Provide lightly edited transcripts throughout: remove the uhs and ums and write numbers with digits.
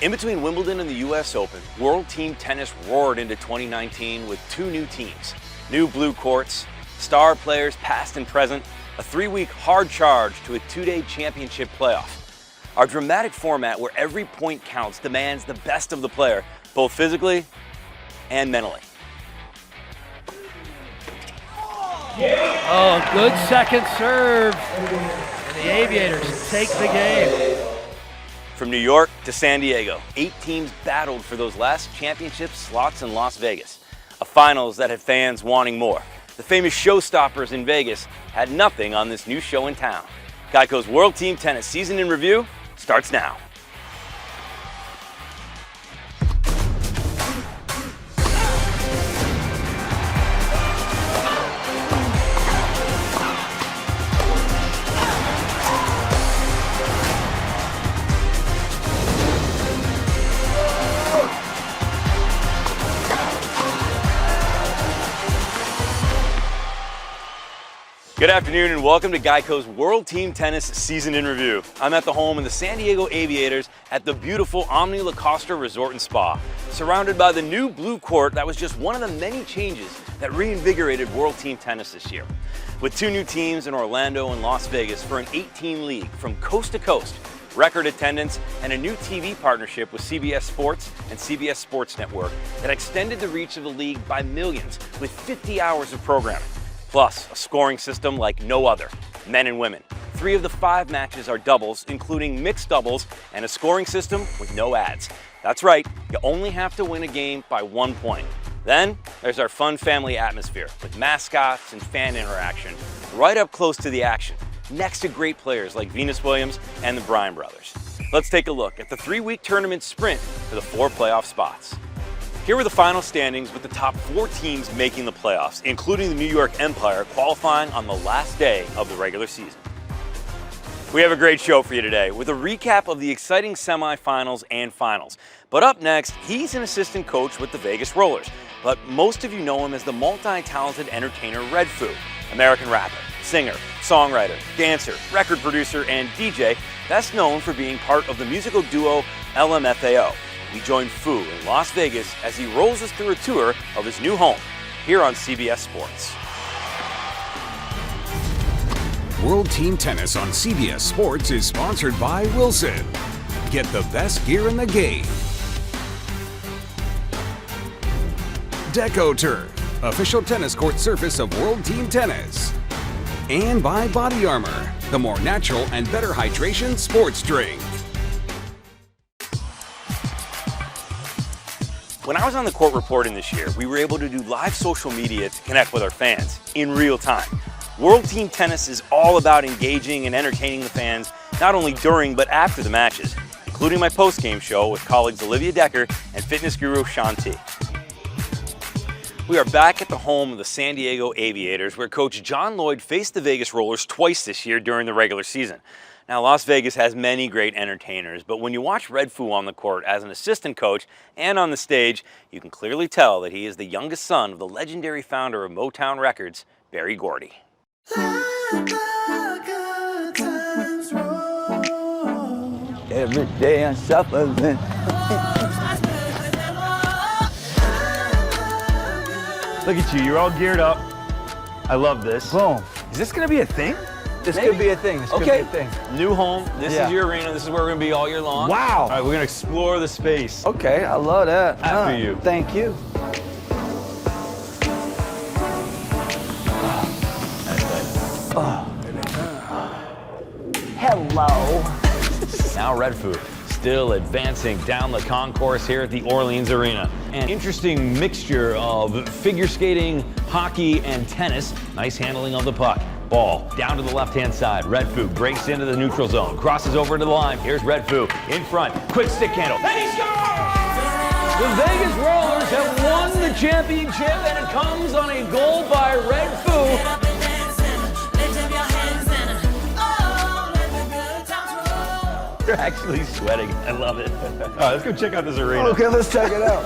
In between Wimbledon and the US Open, World Team Tennis roared into 2019 with two new teams, new blue courts, star players past and present, a 3-week hard charge to a 2-day championship playoff. Our dramatic format where every point counts demands the best of the player, both physically and mentally. Oh, good second serve. And the Aviators take the game. From New York to San Diego, 8 teams battled for those last championship slots in Las Vegas. A finals that had fans wanting more. The famous showstoppers in Vegas had nothing on this new show in town. Geico's World Team Tennis Season in Review starts now. Good afternoon and welcome to Geico's World Team Tennis Season in Review. I'm at the home of the San Diego Aviators at the beautiful Omni La Costa Resort and Spa, surrounded by the new blue court that was just one of the many changes that reinvigorated World Team Tennis this year. With 2 new teams in Orlando and Las Vegas for an 8-team league from coast to coast, record attendance, and a new TV partnership with CBS Sports and CBS Sports Network that extended the reach of the league by millions with 50 hours of programming. Plus, a scoring system like no other, men and women. 3 of the 5 matches are doubles, including mixed doubles, and a scoring system with no ads. That's right, you only have to win a game by 1 point. Then, there's our fun family atmosphere with mascots and fan interaction, right up close to the action, next to great players like Venus Williams and the Bryan brothers. Let's take a look at the 3-week tournament sprint for the 4 playoff spots. Here were the final standings with the top 4 teams making the playoffs, including the New York Empire qualifying on the last day of the regular season. We have a great show for you today with a recap of the exciting semifinals and finals. But up next, he's an assistant coach with the Vegas Rollers, but most of you know him as the multi-talented entertainer Red Foo, American rapper, singer, songwriter, dancer, record producer, and DJ, best known for being part of the musical duo LMFAO. We join Foo in Las Vegas as he rolls us through a tour of his new home here on CBS Sports. World Team Tennis on CBS Sports is sponsored by Wilson. Get the best gear in the game. Deco Turf, official tennis court surface of World Team Tennis. And by Body Armor, the more natural and better hydration sports drink. When I was on the court reporting this year, we were able to do live social media to connect with our fans in real time. World Team Tennis is all about engaging and entertaining the fans, not only during but after the matches, including my post-game show with colleagues Olivia Decker and fitness guru Sean T. We are back at the home of the San Diego Aviators, where Coach John Lloyd faced the Vegas Rollers twice this year during the regular season. Now, Las Vegas has many great entertainers, but when you watch Red Foo on the court as an assistant coach and on the stage, you can clearly tell that he is the youngest son of the legendary founder of Motown Records, Berry Gordy. Every day I'm suffering. Look at you, you're all geared up. I love this. Boom. Is this gonna be a thing? This could be a thing. This could be a thing. New home. This is your arena. This is where we're going to be all year long. Wow. All right, we're gonna explore the space. Okay, I love that. After you. Thank you. Hello. Now Red Foo still advancing down the concourse here at the Orleans Arena. An interesting mixture of figure skating, hockey, and tennis. Nice handling of the puck. Ball down to the left-hand side. Red Foo breaks into the neutral zone, crosses over to the line. Here's Red Foo in front. Quick stick handle. And he scores! The Vegas Rollers have won the championship, and it comes on a goal by Red Foo. They're actually sweating. I love it. All right, let's go check out this arena. Okay, let's check it out.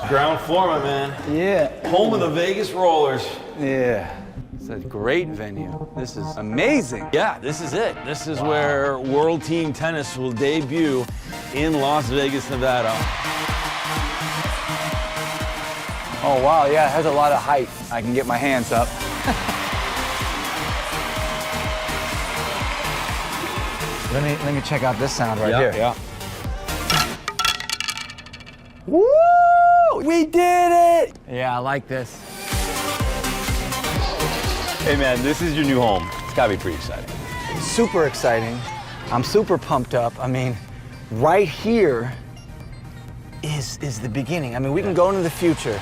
Ground floor, my man. Yeah. Home of the Vegas Rollers. Yeah. It's a great venue. This is amazing. Yeah, this is it. This is where World Team Tennis will debut in Las Vegas, Nevada. Oh, wow, yeah, it has a lot of height. I can get my hands up. Let me check out this sound right here. Yeah. Woo! We did it! Yeah, I like this. Hey man, this is your new home. It's gotta be pretty exciting. Super exciting. I'm super pumped up. I mean, right here is the beginning. I mean, we can go into the future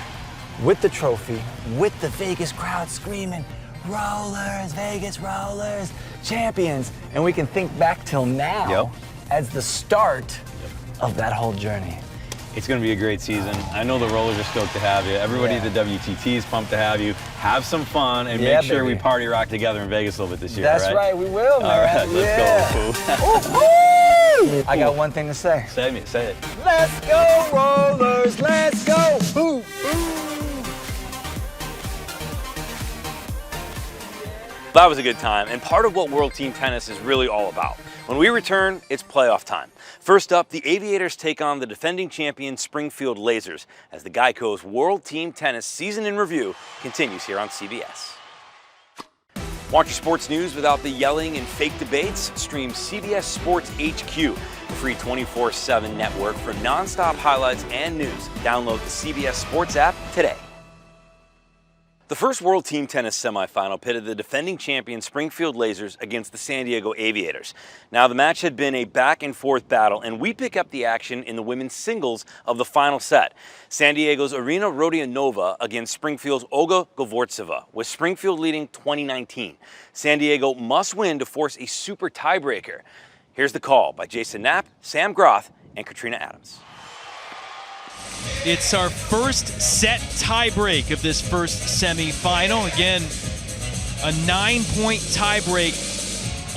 with the trophy, with the Vegas crowd screaming, Rollers, Vegas Rollers, champions. And we can think back till now as the start of that whole journey. It's going to be a great season. I know the Rollers are stoked to have you. Everybody at the WTT is pumped to have you. Have some fun and make sure we party rock together in Vegas a little bit this year, That's right, we will, man. All right, let's go. Ooh, I got one thing to say. Say it. Let's go, Rollers, let's go. Boo, boo. That was a good time, and part of what World Team Tennis is really all about. When we return, it's playoff time. First up, the Aviators take on the defending champion Springfield Lasers as the Geico's World Team Tennis Season in Review continues here on CBS. Want your sports news without the yelling and fake debates? Stream CBS Sports HQ, a free 24/7 network for nonstop highlights and news. Download the CBS Sports app today. The first World Team Tennis semifinal pitted the defending champion Springfield Lasers against the San Diego Aviators. Now, the match had been a back-and-forth battle, and we pick up the action in the women's singles of the final set. San Diego's Irina Rodionova against Springfield's Olga Govortseva, with Springfield leading 2019. San Diego must win to force a super tiebreaker. Here's the call by Jason Knapp, Sam Groth, and Katrina Adams. It's our first set tiebreak of this first semifinal. Again, a 9-point tiebreak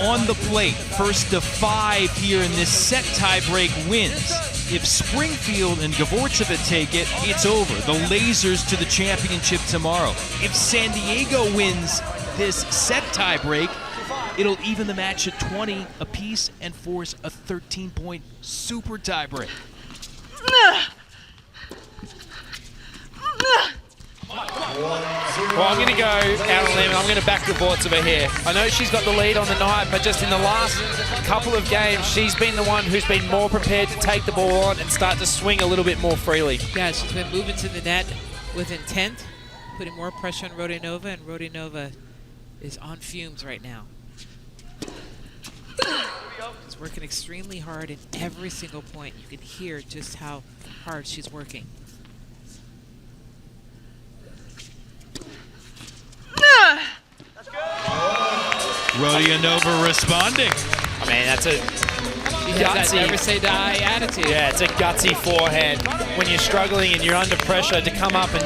on the plate. First to 5 here in this set tiebreak wins. If Springfield and Govortseva take it, it's over. The Lasers to the championship tomorrow. If San Diego wins this set tiebreak, it'll even the match at 20 apiece and force a 13-point super tiebreak. Well, I'm going to go out on a limb. I'm going to back Govortseva here. I know she's got the lead on the night, but just in the last couple of games, she's been the one who's been more prepared to take the ball on and start to swing a little bit more freely. Yeah, she's been moving to the net with intent, putting more pressure on Rodionova, and Rodionova is on fumes right now. She's working extremely hard in every single point. You can hear just how hard she's working. Rodionova responding. I mean, that's a She has that never say die attitude. Yeah, it's a gutsy forehand. When you're struggling and you're under pressure to come up and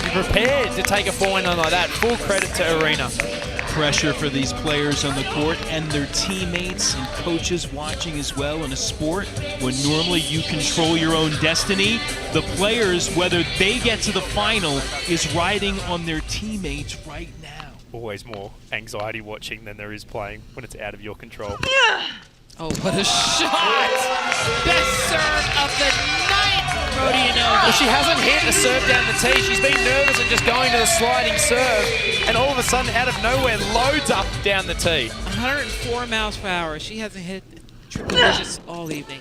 be prepared to take a forehand on like that. Full credit to Irina. Pressure for these players on the court and their teammates and coaches watching as well in a sport when normally you control your own destiny. The players, whether they get to the final, is riding on their teammates right now. Always more anxiety watching than there is playing when it's out of your control. Oh, what a shot! Best serve of the night, Rodionova. Well, she hasn't hit a serve down the tee. She's been nervous and just going to the sliding serve, and all of a sudden, out of nowhere, loads up down the tee. 104 miles per hour. She hasn't hit triple digits all evening.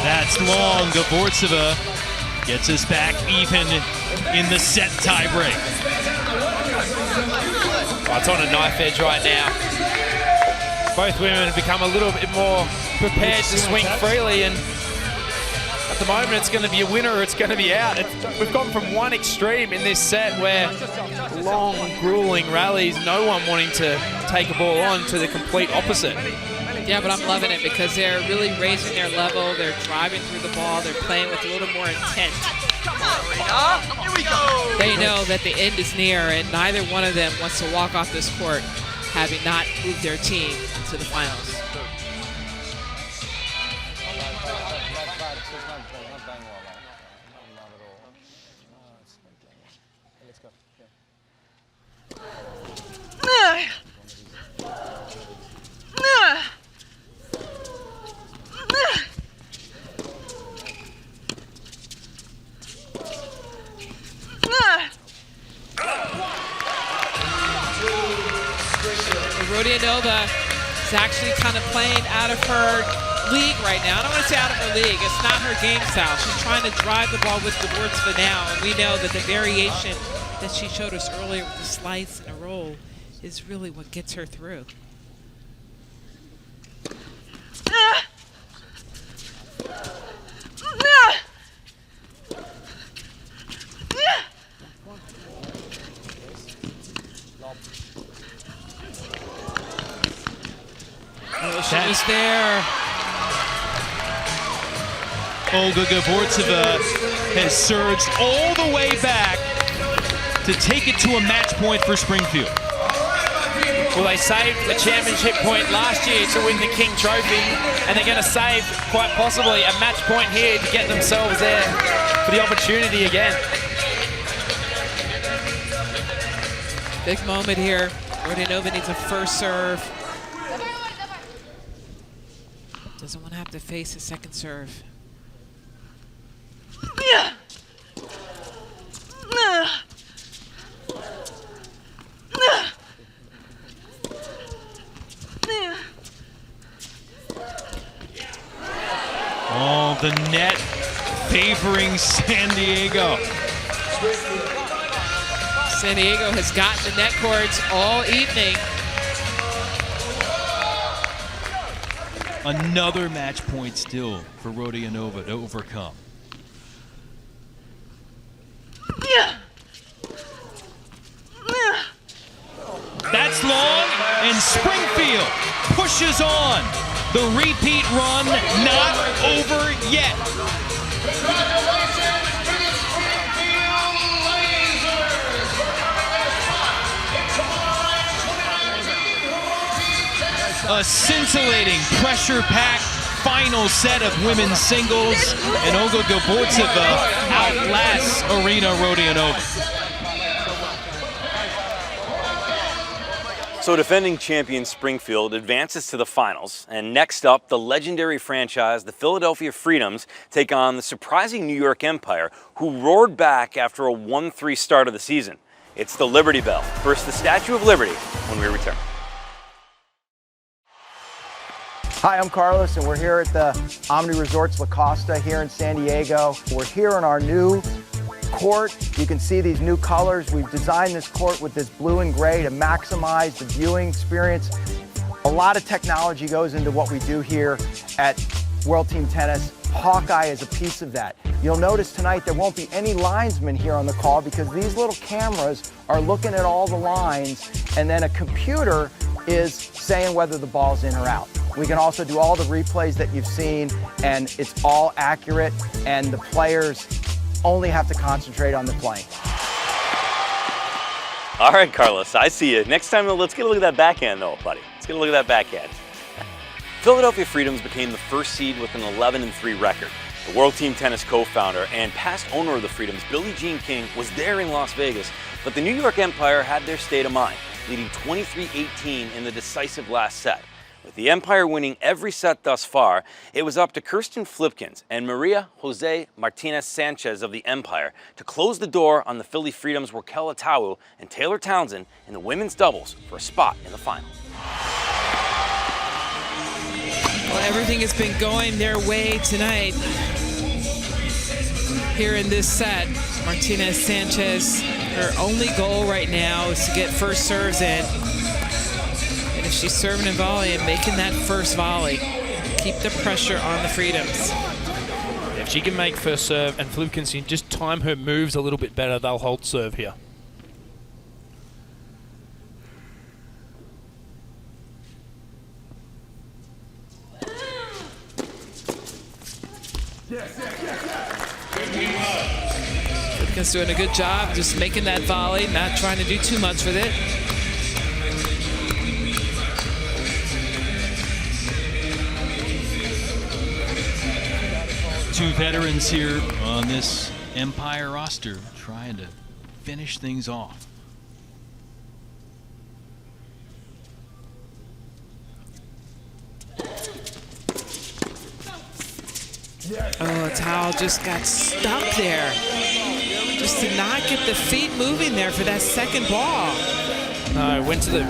That's long. Govortseva gets us back even in the set tiebreak. Oh, it's on a knife edge right now. Both women have become a little bit more prepared to swing freely, and at the moment it's going to be a winner or it's going to be out. We've gone from one extreme in this set where long, grueling rallies, no one wanting to take a ball on, to the complete opposite. Yeah, but I'm loving it because they're really raising their level. They're driving through the ball. They're playing with a little more intent. They know that the end is near, and neither one of them wants to walk off this court having not moved their team to the finals. Rodionova is actually kind of playing out of her league right now. I don't want to say out of her league. It's not her game style. She's trying to drive the ball with Gavortseva now, and we know that the variation that she showed us earlier with the slice and a roll is really what gets her through. She's there. Olga Gavortseva has surged all the way back to take it to a match point for Springfield. Well, they saved the championship point last year to win the King Trophy, and they're going to save, quite possibly, a match point here to get themselves there for the opportunity again. Big moment here. Rodionova needs a first serve. Doesn't want to have to face a second serve. Oh, the net favoring San Diego. San Diego has gotten the net cords all evening. Another match point still for Rodionova to overcome. That's long, and Springfield pushes on. The repeat run not over yet. A scintillating, pressure-packed final set of women's singles, and Olga Gavortseva outlasts Arina Rodionova. So defending champion Springfield advances to the finals, and next up, the legendary franchise, the Philadelphia Freedoms, take on the surprising New York Empire, who roared back after a 1-3 start of the season. It's the Liberty Bell versus the Statue of Liberty when we return. Hi, I'm Carlos, and we're here at the Omni Resorts La Costa here in San Diego. We're here on our new court. You can see these new colors. We've designed this court with this blue and gray to maximize the viewing experience. A lot of technology goes into what we do here at World Team Tennis. Hawkeye is a piece of that. You'll notice tonight there won't be any linesmen here on the call because these little cameras are looking at all the lines, and then a computer is saying whether the ball's in or out. We can also do all the replays that you've seen, and it's all accurate, and the players only have to concentrate on the playing. All right, Carlos, I see you. Next time, let's get a look at that backhand, though, buddy. Let's get a look at that backhand. Philadelphia Freedoms became the first seed with an 11-3 record. The World Team Tennis co-founder and past owner of the Freedoms, Billie Jean King, was there in Las Vegas, but the New York Empire had their state of mind, leading 23-18 in the decisive last set. With the Empire winning every set thus far, it was up to Kirsten Flipkins and Maria Jose Martinez Sanchez of the Empire to close the door on the Philly Freedoms' Raquel Atawu and Taylor Townsend in the women's doubles for a spot in the final. Well, everything has been going their way tonight. Here in this set, Martinez Sanchez, her only goal right now is to get first serves in. And if she's serving and volleying, making that first volley, keep the pressure on the Freedoms. If she can make first serve and Flipkins can just time her moves a little bit better, they'll hold serve here. Flipkins doing a good job just making that volley, not trying to do too much with it. two veterans here on this Empire roster trying to finish things off. Oh, Tao just got stuck there. Just did not get the feet moving there for that second ball. No, went to the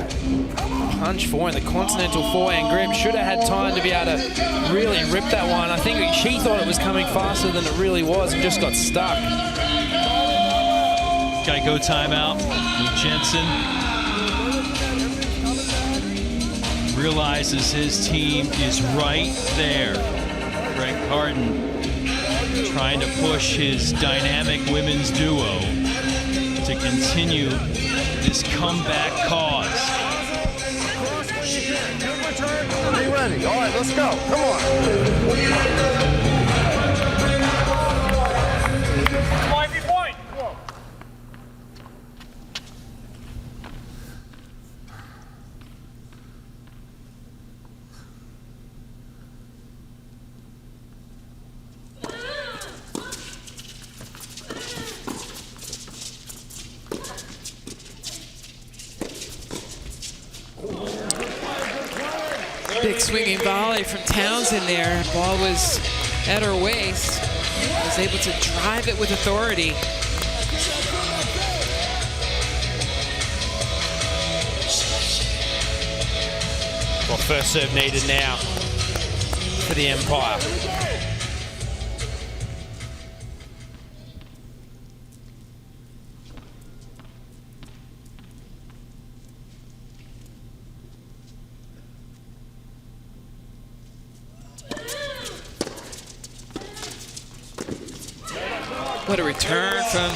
punch forehand, the continental forehand grip. Should have had time to be able to really rip that one. I think she thought it was coming faster than it really was and just got stuck. Geico timeout. Luke Jensen realizes his team is right there. Greg Harden trying to push his dynamic women's duo to continue this comeback cause. Be ready. All right, let's go. Come on. Point. Big swinging volley from Townsend there. Ball was at her waist. Was able to drive it with authority. Well, first serve needed now for the Empire. What a return from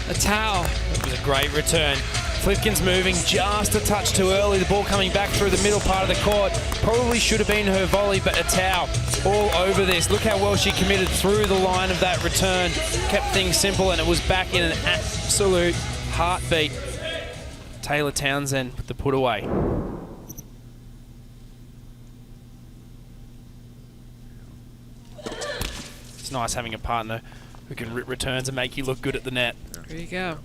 a Tao. It was a great return. Flipkin's moving just a touch too early. The ball coming back through the middle part of the court. Probably should have been her volley, but a Tao all over this. Look how well she committed through the line of that return. Kept things simple, and it was back in an absolute heartbeat. Taylor Townsend with the put away. It's nice having a partner who can rip returns and make you look good at the net. There you go.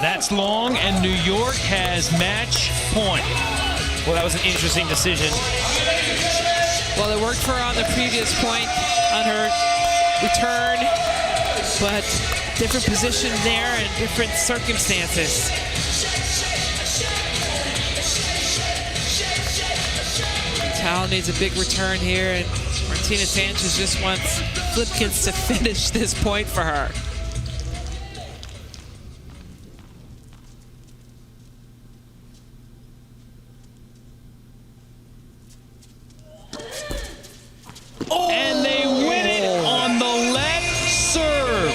That's long, and New York has match point. Well, that was an interesting decision. Well, it worked for her on the previous point on her return, but different position there and different circumstances. Tal needs a big return here, and Martina Sanchez just wants Flipkins to finish this point for her. And they win it on the left serve.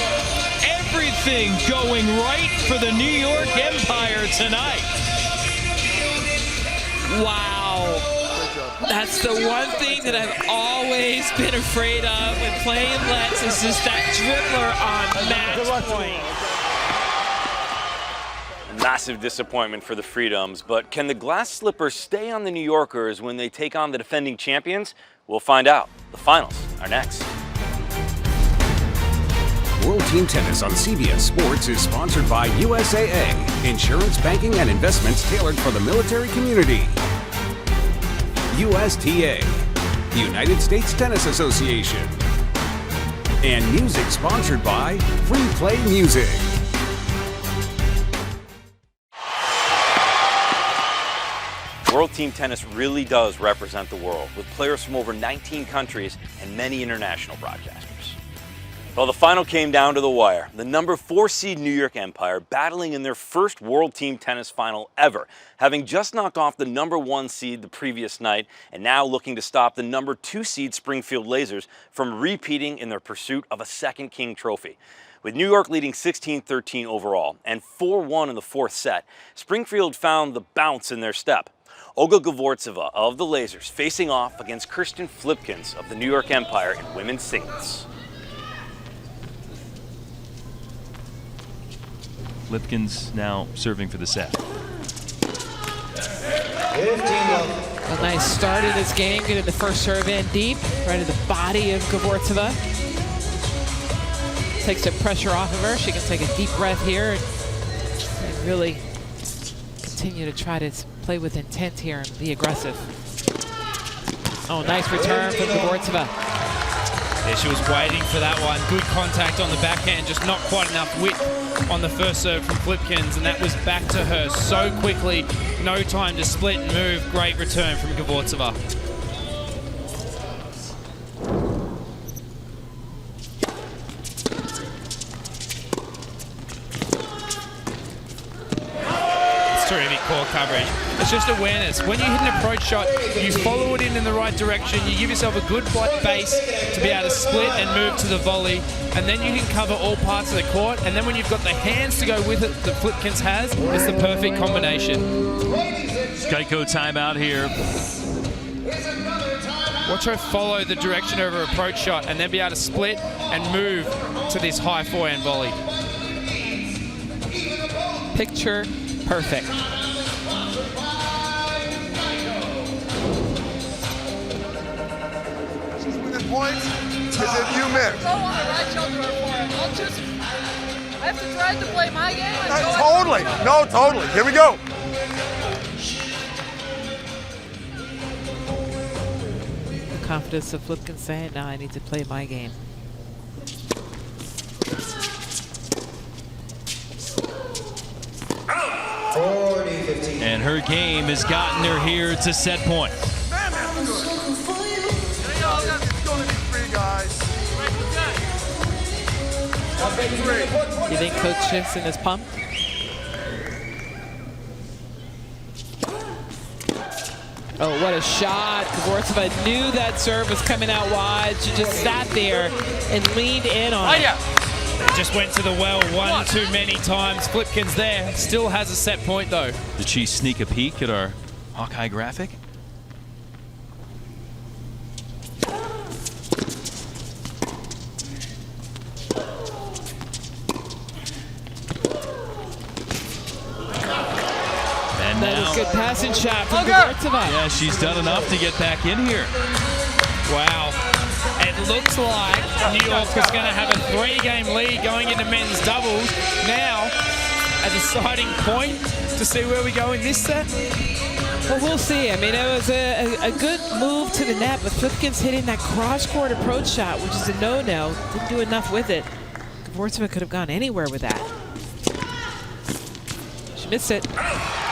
Everything going right for the New York Empire tonight. Wow. That's the one thing that I've always been afraid of when playing Let's is just that dribbler on match point. Massive disappointment for the Freedoms, but can the glass slippers stay on the New Yorkers when they take on the defending champions? We'll find out. The finals are next. World Team Tennis on CBS Sports is sponsored by USAA, insurance, banking, and investments tailored for the military community. USTA, the United States Tennis Association. And music sponsored by Free Play Music. World Team Tennis really does represent the world, with players from over 19 countries and many international broadcasters. Well, the final came down to the wire. The number 4 seed New York Empire battling in their first World Team Tennis final ever, having just knocked off the number 1 seed the previous night and now looking to stop the number 2 seed Springfield Lasers from repeating in their pursuit of a second King Trophy. With New York leading 16-13 overall and 4-1 in the 4th set, Springfield found the bounce in their step. Olga Gvortseva of the Lasers facing off against Kirsten Flipkens of the New York Empire in women's singles. Flipkens now serving for the set. A nice start in this game, getting the first serve in deep, right at the body of Gvortseva. Takes the pressure off of her. She can take a deep breath here and really continue to try to play with intent here and be aggressive. Oh, nice return from Gvortseva. Yeah, she was waiting for that one. Good contact on the backhand, just not quite enough width on the first serve from Flipkens, and that was back to her so quickly. No time to split and move. Great return from Gvortseva. Terrific core coverage. It's just awareness. When you hit an approach shot, you follow it in the right direction. You give yourself a good base to be able to split and move to the volley, and then you can cover all parts of the court. And then when you've got the hands to go with it that Flipkens has, it's the perfect combination. Geico timeout here. Watch her follow the direction of her approach shot and then be able to split and move to this high forehand volley. Picture perfect. She's winning points. Is it you, Mick? I don't want to right shoulder her for it. I have to try to play my game. Totally. No, totally. Here we go. The confidence of Flipkens saying, now I need to play my game. And her game has gotten her here to set point. You think Coach Jensen is pumped? Oh, what a shot. Gvortseva knew that serve was coming out wide. She just sat there and leaned in on it. Just went to the well one too many times. Flipkens there, still has a set point though. Did she sneak a peek at our Hawkeye graphic? And that now, is a good passing shot from Gvortseva. Yeah, she's done enough to get back in here. Wow. It looks like New York is going to have a 3-game lead going into men's doubles. Now, a deciding point to see where we go in this set. Well, we'll see. I mean, it was a good move to the net, but Flipkens hitting that cross-court approach shot, which is a no-no. Didn't do enough with it. Gvortseva could have gone anywhere with that. She missed it.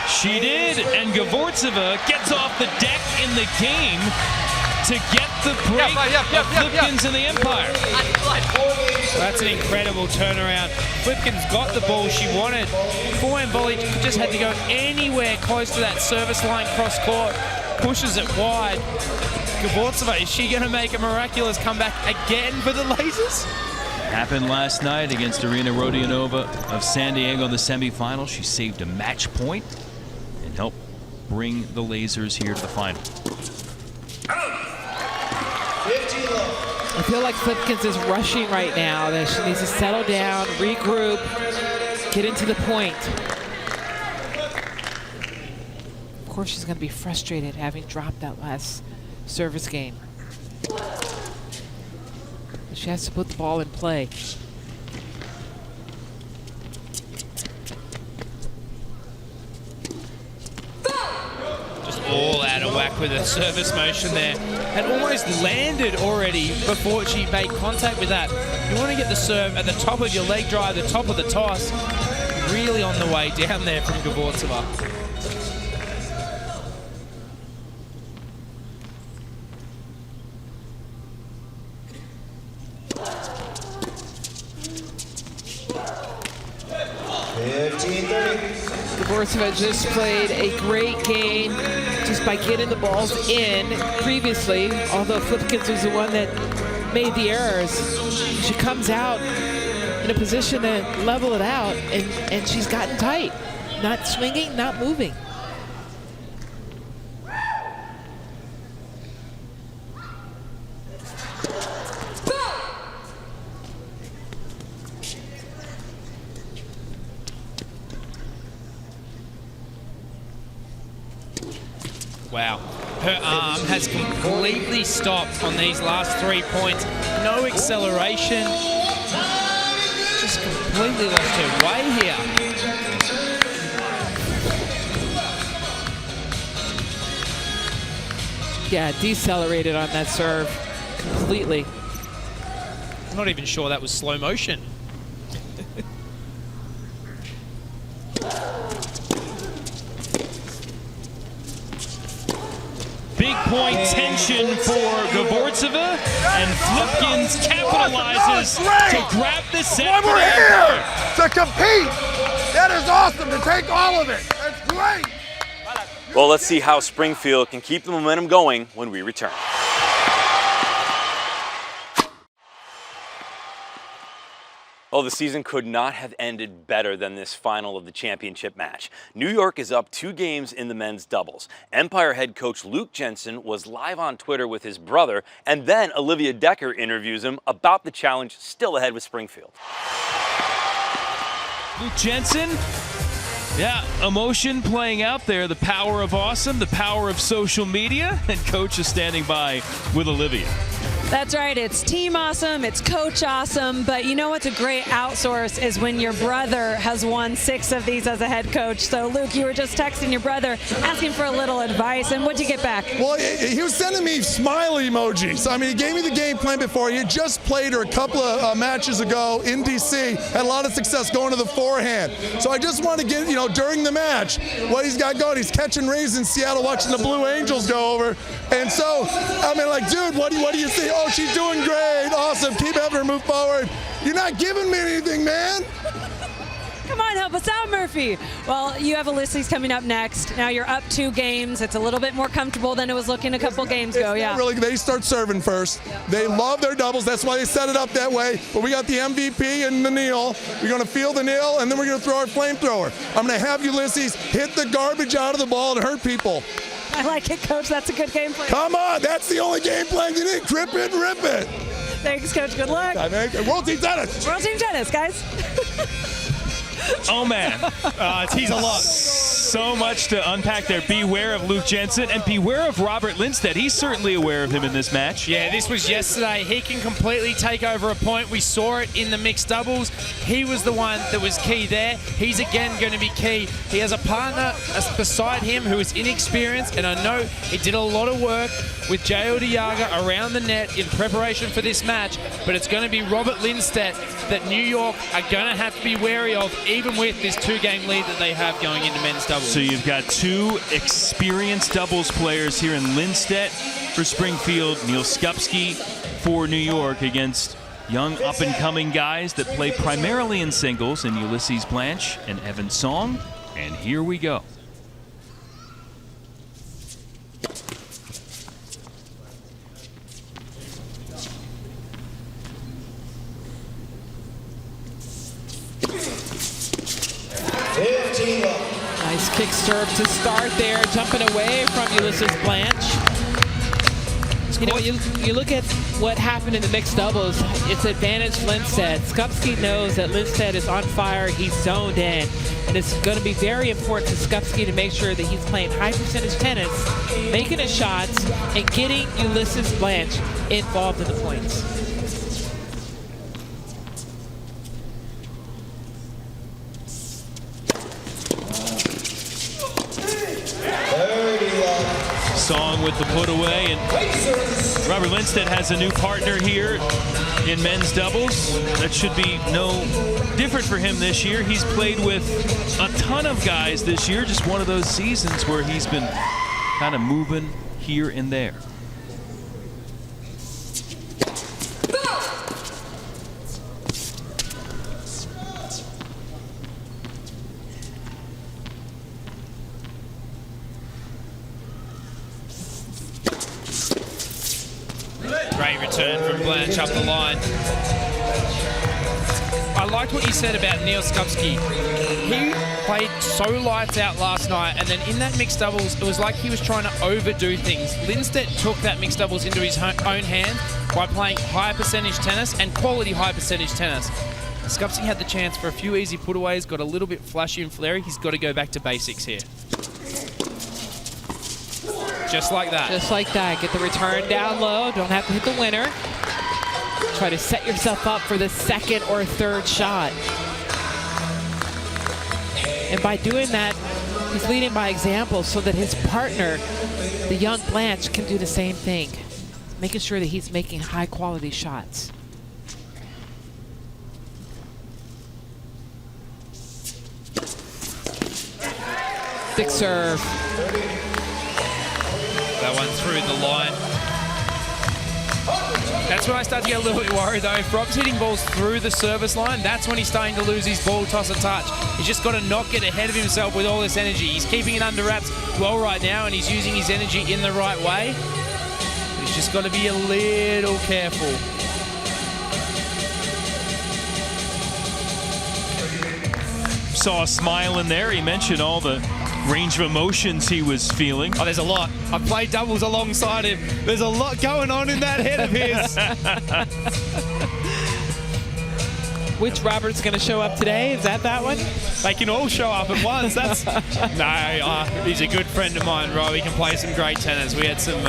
She did, and Gvortseva gets off the deck in the game to get the break of Flipkens and the Empire. That's an incredible turnaround. Flipkens got the ball she wanted. Forehand volley just had to go anywhere close to that service line cross court. Pushes it wide. Gvortseva, is she going to make a miraculous comeback again for the Lasers? Happened last night against Irina Rodionova of San Diego in the semifinal. She saved a match point and helped bring the Lasers here to the final. I feel like Flipkens is rushing right now, that she needs to settle down, regroup, get into the point. Of course, she's going to be frustrated having dropped that last service game. She has to put the ball in play. Just all out of whack with a service motion there. Had almost landed already before she made contact with that. You want to get the serve at the top of your leg drive, the top of the toss. Really on the way down there from Gvortseva. Gvortseva just played a great game just by getting the balls in previously, although Flipkens was the one that made the errors. She comes out in a position to level it out, and she's gotten tight. Not swinging, not moving. Wow. Her arm has completely stopped on these last 3 points. No acceleration. Just completely lost her way here. Yeah, decelerated on that serve completely. I'm not even sure that was slow motion. Big point tension for Gavortseva, and Flipkins capitalizes to grab the set. Why we're here to compete. That is awesome to take all of it. That's great. Well, let's see how Springfield can keep the momentum going when we return. Oh, the season could not have ended better than this final of the championship match. New York is up 2 games in the men's doubles. Empire head coach Luke Jensen was live on Twitter with his brother, and then Olivia Decker interviews him about the challenge still ahead with Springfield. Luke Jensen, yeah, emotion playing out there, the power of awesome, the power of social media, and coach is standing by with Olivia. That's right, it's team awesome, it's coach awesome, but you know what's a great outsource is when your brother has won 6 of these as a head coach. So Luke, you were just texting your brother, asking for a little advice, and what'd you get back? Well, he was sending me smiley emojis. I mean, he gave me the game plan before. He had just played her a couple of matches ago in DC, had a lot of success going to the forehand. So I just want to get, during the match, what he's got going. He's catching rays in Seattle, watching the Blue Angels go over. And so, I mean, like, dude, what do you think? Oh, she's doing great. Awesome. Keep having her move forward. You're not giving me anything, man. Come on, help us out, Murphy. Well, you have Ulysses coming up next. Now you're up 2 games. It's a little bit more comfortable than it was looking a couple games ago. Yeah. Really, they start serving first. They love their doubles. That's why they set it up that way. But we got the MVP and the Neil. We're going to field the Neil, and then we're going to throw our flamethrower. I'm going to have Ulysses hit the garbage out of the ball and hurt people. I like it, Coach. That's a good game plan. Come on, that's the only game plan you need. Grip it, rip it. Thanks, Coach. Good luck. World Team Tennis. World Team Tennis, guys. Oh, man. He's a lot. So much to unpack there. Beware of Luke Jensen and beware of Robert Lindstedt. He's certainly aware of him in this match. Yeah, this was yesterday. He can completely take over a point. We saw it in the mixed doubles. He was the one that was key there. He's again going to be key. He has a partner beside him who is inexperienced, and I know he did a lot of work with J.O. Diaga around the net in preparation for this match, but it's going to be Robert Lindstedt that New York are going to have to be wary of, even with this 2-game lead that they have going into men's doubles. So you've got 2 experienced doubles players here in Lindstedt for Springfield, Neil Skupski for New York against young up-and-coming guys that play primarily in singles in Ulysses Blanche and Evan Song. And here we go. Nice kick serve to start there, jumping away from Ulysses Blanche. You know, you look at what happened in the mixed doubles, it's advantage Lindstedt. Skupski knows that Lindstedt is on fire, he's zoned in, and it's going to be very important to Skupski to make sure that he's playing high percentage tennis, making his shots, and getting Ulysses Blanche involved in the points. Song with the put away, and Robert Lindstedt has a new partner here in men's doubles. That should be no different for him this year. He's played with a ton of guys this year, just one of those seasons where he's been kind of moving here and there. Great return from Blanche up the line. I liked what you said about Neil Skupski. He played so lights out last night, and then in that mixed doubles, it was like he was trying to overdo things. Lindstedt took that mixed doubles into his own hand by playing high percentage tennis and quality high percentage tennis. Skupski had the chance for a few easy putaways, got a little bit flashy and flary. He's got to go back to basics here. just like that. Just like that. Get the return down low. Don't have to hit the winner. Try to set yourself up for the second or third shot. And by doing that, he's leading by example so that his partner, the young Blanche, can do the same thing. Making sure that he's making high-quality shots. Big serve. That one through the line. That's when I start to get a little bit worried, though. If Rob's hitting balls through the service line, that's when he's starting to lose his ball tosser touch. He's just got to not get ahead of himself with all this energy. He's keeping it under wraps well right now, and he's using his energy in the right way. But he's just got to be a little careful. Saw a smile in there. He mentioned all the range of emotions he was feeling. Oh, there's a lot. I've played doubles alongside him. There's a lot going on in that head of his. Which Robert's going to show up today? Is that one? They can all show up at once. That's no. He's a good friend of mine, Rob. He can play some great tennis. We had some.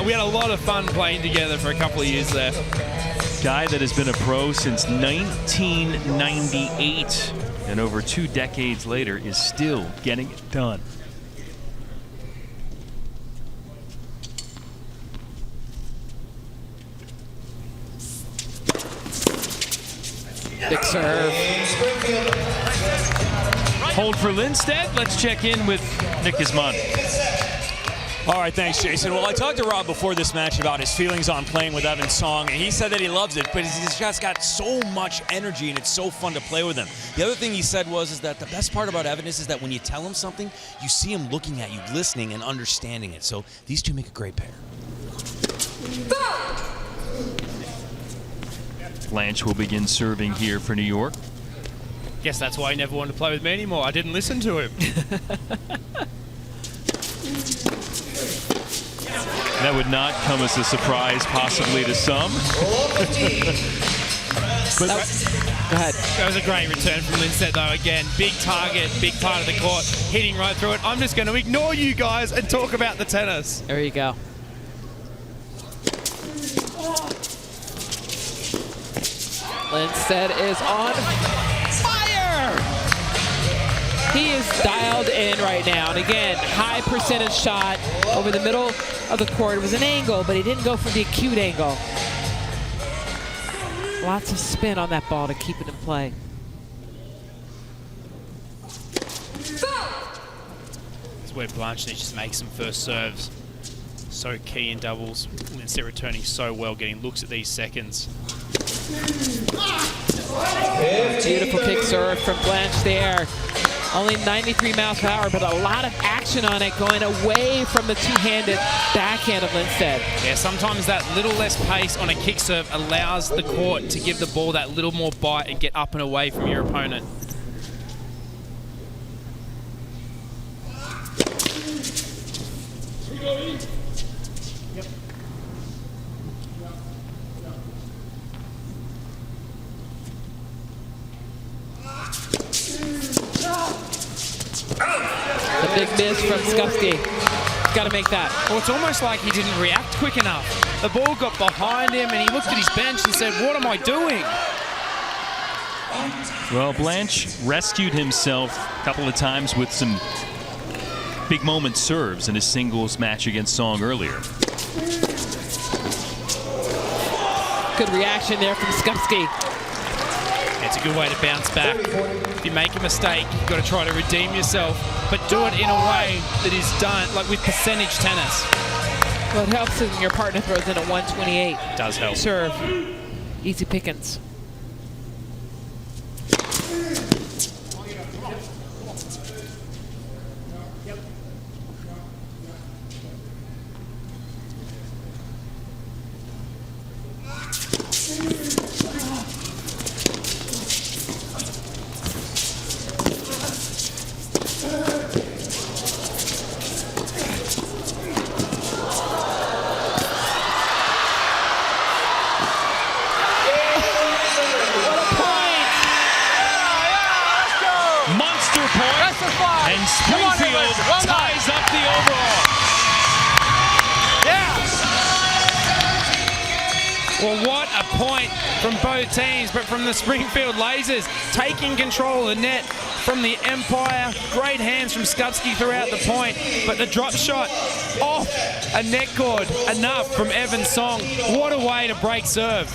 We had a lot of fun playing together for a couple of years there. Guy that has been a pro since 1998. And over 2 decades later is still getting it done. Big serve. Hold for Lindstedt. Let's check in with Nick Guzman. All right, thanks, Jason. Well, I talked to Rob before this match about his feelings on playing with Evan Song, and he said that he loves it, but he's just got so much energy, and it's so fun to play with him. The other thing he said is that the best part about Evan is that when you tell him something, you see him looking at you, listening, and understanding it. So these two make a great pair. Blanche will begin serving here for New York. Guess that's why he never wanted to play with me anymore. I didn't listen to him. That would not come as a surprise, possibly to some. Go ahead. That was a great return from Lindstedt, though. Again, big target, big part of the court, hitting right through it. I'm just going to ignore you guys and talk about the tennis. There you go. Lindstedt is on fire! He is dialed in right now. And again, high percentage shot over the middle of the court. It was an angle, but he didn't go for the acute angle. Lots of spin on that ball to keep it in play. That's where Blanche needs to make some first serves. So key in doubles. Lindstedt returning so well, getting looks at these seconds. Beautiful kick serve from Blanche there. Only 93 miles per hour, but a lot of action on it, going away from the two-handed backhand of Lindstedt. Yeah, sometimes that little less pace on a kick serve allows the court to give the ball that little more bite and get up and away from your opponent. The big miss from Skupski. Got to make that. Well, it's almost like he didn't react quick enough. The ball got behind him and he looked at his bench and said, "What am I doing?" Well, Blanche rescued himself a couple of times with some big moment serves in his singles match against Song earlier. Good reaction there from Skupski. It's a good way to bounce back. If you make a mistake, you've got to try to redeem yourself, but do it in a way that is done, like with percentage tennis. Well, it helps when your partner throws in a 128. It does help. Serve. Easy pickings. And Springfield ties up the overall. Well, what a point from both teams, but from the Springfield Lasers, taking control of the net from the Empire. Great hands from Skupski throughout the point, but the drop shot off a net cord, enough from Evan Song. What a way to break serve.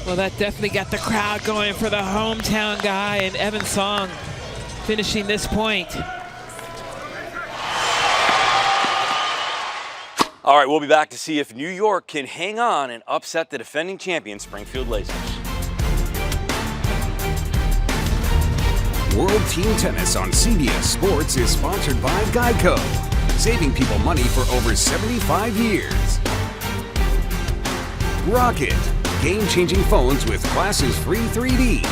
Well, that definitely got the crowd going for the hometown guy, and Evan Song finishing this point. All right, we'll be back to see if New York can hang on and upset the defending champion Springfield Lasers. World Team Tennis on CBS Sports is sponsored by Geico, saving people money for over 75 years. Rocket, game-changing phones with glasses-free 3D.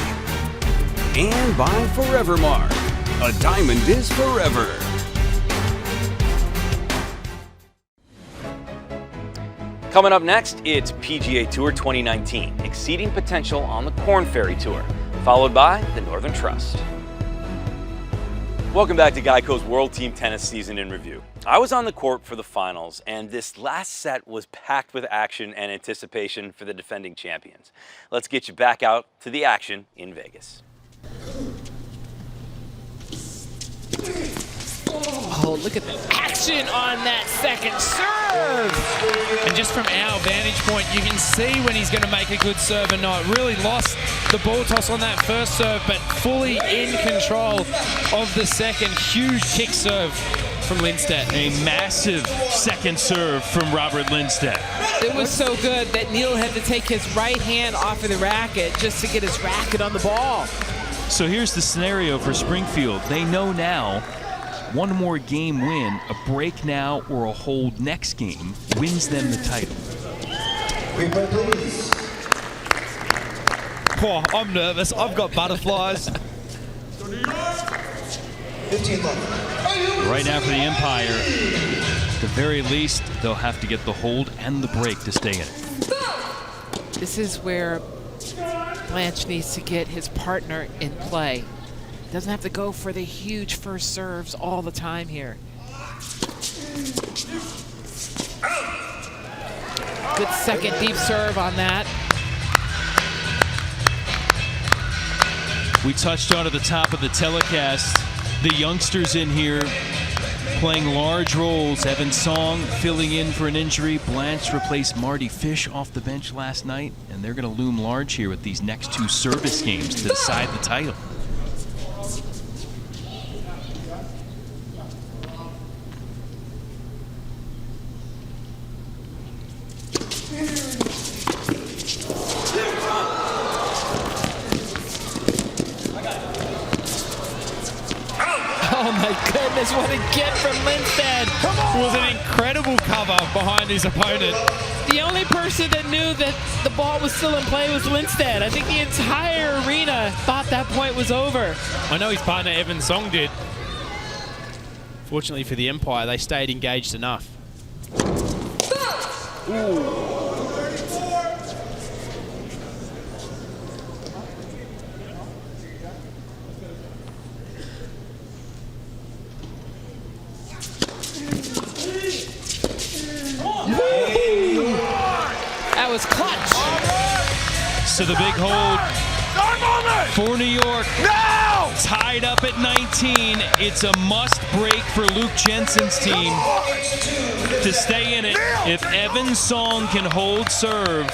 And by Forevermark, a diamond is forever. Coming up next, it's PGA Tour 2019, exceeding potential on the Korn Ferry Tour, followed by the Northern Trust. Welcome back to Geico's World Team Tennis Season in Review. I was on the court for the finals, and this last set was packed with action and anticipation for the defending champions. Let's get you back out to the action in Vegas. Oh, look at the action on that second serve. And just from our vantage point, you can see when he's going to make a good serve or not. Really lost the ball toss on that first serve, but fully in control of the second. Huge kick serve from Lindstedt. A massive second serve from Robert Lindstedt. It was so good that Neil had to take his right hand off of the racket just to get his racket on the ball. So here's the scenario for Springfield. They know now one more game win, a break now or a hold next game, wins them the title. Oh, I'm nervous. I've got butterflies. Right now for the Empire, at the very least, they'll have to get the hold and the break to stay in it. This is where Blanche needs to get his partner in play. Doesn't have to go for the huge first serves all the time here. Good second deep serve on that. We touched on at the top of the telecast, the youngsters in here playing large roles. Evan Song filling in for an injury. Blanche replaced Marty Fish off the bench last night, and they're going to loom large here with these next two service games to decide the title. Oh my goodness, what a get from Lindstedt. It was an incredible cover behind his opponent. The only person that knew that the ball was still in play was Lindstedt. I think the entire arena thought that point was over. I know his partner Evan Song did. Fortunately for the Empire, they stayed engaged enough. Ooh. That was clutch. So the big hold for New York. No! Tied up at 19. It's a must break for Luke Jensen's team to stay in it. If Evan Song can hold serve,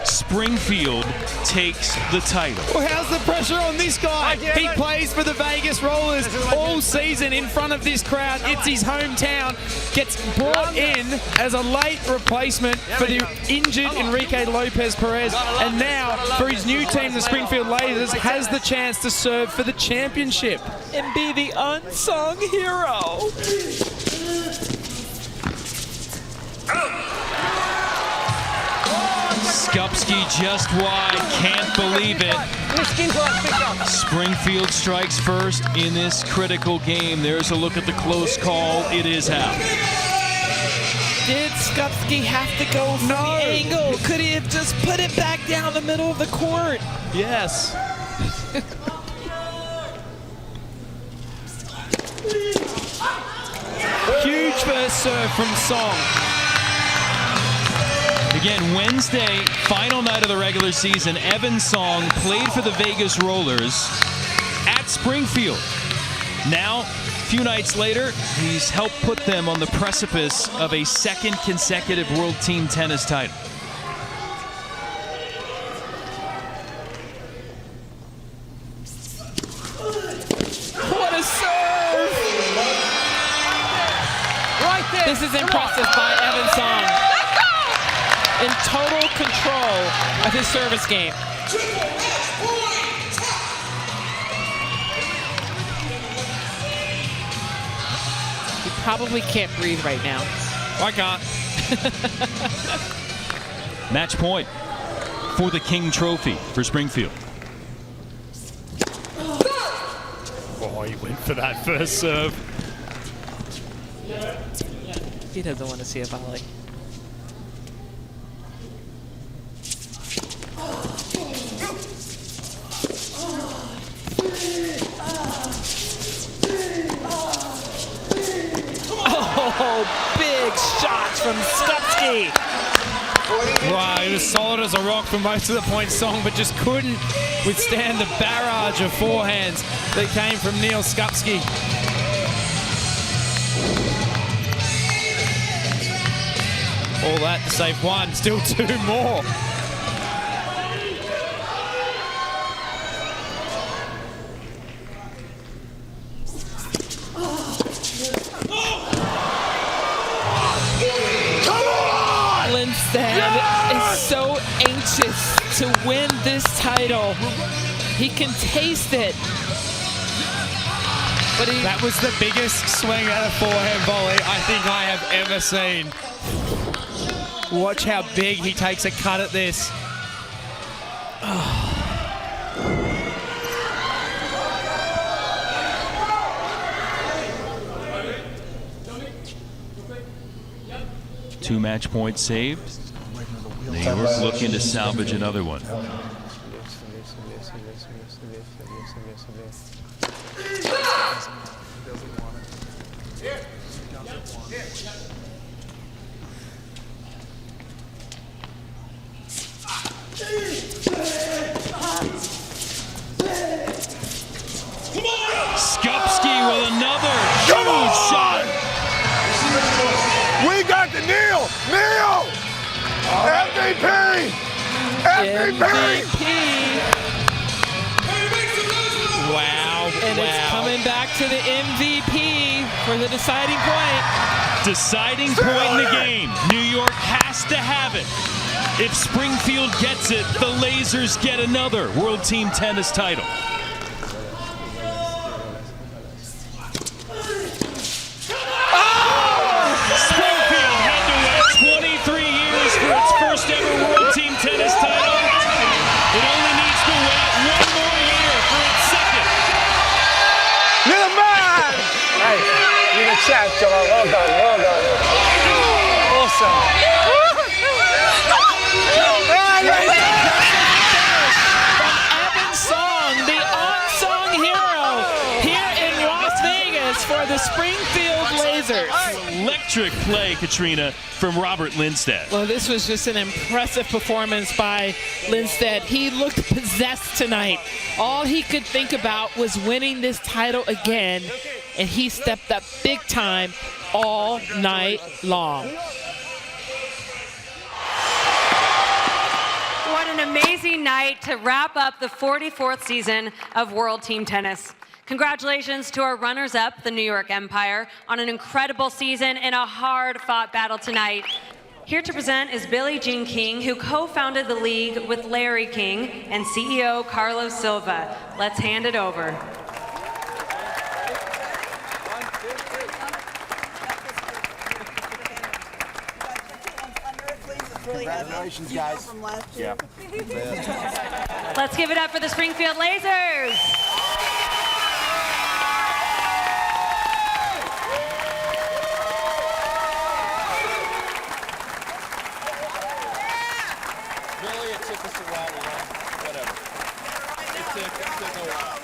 Springfield takes the title. Well, how's the pressure on this guy? He plays for the Vegas Rollers all season in front of this crowd. It's his hometown. Gets brought in as a late replacement for the injured Enrique Lopez Perez. And now, for his new team, the Springfield Lasers, has the chance to serve for the championship. And be the unsung hero. Skupski just wide, can't believe it. Springfield strikes first in this critical game. There's a look at the close call. It is out. Did Skupski have to go for the angle? Could he have just put it back down the middle of the court? Yes. Huge first serve from Song. Again, Wednesday, final night of the regular season, Evan Song played for the Vegas Rollers at Springfield. Now, a few nights later, he's helped put them on the precipice of a second consecutive World Team Tennis title. What a serve! Right there. This is impressive by Evan Song. In total control of his service game. He probably can't breathe right now. I can't. Match point for the King Trophy for Springfield. Oh, he went for that first serve. He doesn't want to see a volley. Oh, big shots from Skupski. Wow, he was solid as a rock for most of the point, Song, but just couldn't withstand the barrage of forehands that came from Neil Skupski. All that to save one, still two more. Lindstedt is so anxious to win this title. He can taste it. But that was the biggest swing at a forehand volley I think I have ever seen. Watch how big he takes a cut at this. Two match points saved. New York looking to salvage another one. Skupski with another huge shot. We got the Neil! Neil! MVP! MVP! Wow. And it's coming back to the MVP for the deciding point. Deciding point in the game. New York has to have it. If Springfield gets it, the Lasers get another World Team Tennis title. Springfield had to wait 23 years for its first ever World Team Tennis title. It only needs to wait one more year for its second. You're the man! Hey, you're the champ, Joel. Well done, well done. Awesome. Evan Song, the unsung hero, here in Las Vegas for the Springfield Lasers. Electric play, Katrina, from Robert Lindstedt. Well, this was just an impressive performance by Lindstedt. He looked possessed tonight. All he could think about was winning this title again, and he stepped up big time all night long. What an amazing night to wrap up the 44th season of World Team Tennis. Congratulations to our runners-up, the New York Empire, on an incredible season and a hard-fought battle tonight. Here to present is Billie Jean King, who co-founded the league with Larry King and CEO Carlos Silva. Let's hand it over. Congratulations, guys. Yeah. Let's give it up for the Springfield Lasers. Really, it took us a while to learn. Whatever. It took a while.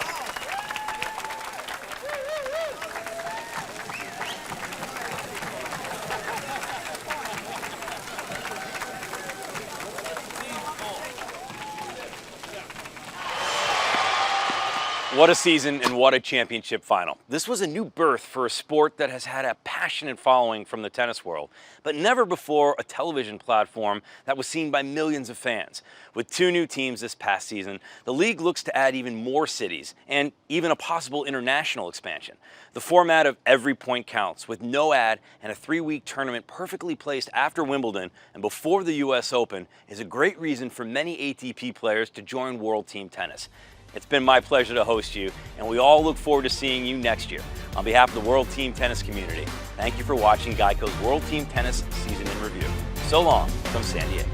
What a season and what a championship final. This was a new birth for a sport that has had a passionate following from the tennis world, but never before a television platform that was seen by millions of fans. With 2 new teams this past season, the league looks to add even more cities and even a possible international expansion. The format of every point counts, with no ad and a 3-week tournament perfectly placed after Wimbledon and before the US Open, is a great reason for many ATP players to join World Team Tennis. It's been my pleasure to host you, and we all look forward to seeing you next year. On behalf of the World Team Tennis community, thank you for watching Geico's World Team Tennis Season in Review. So long from San Diego.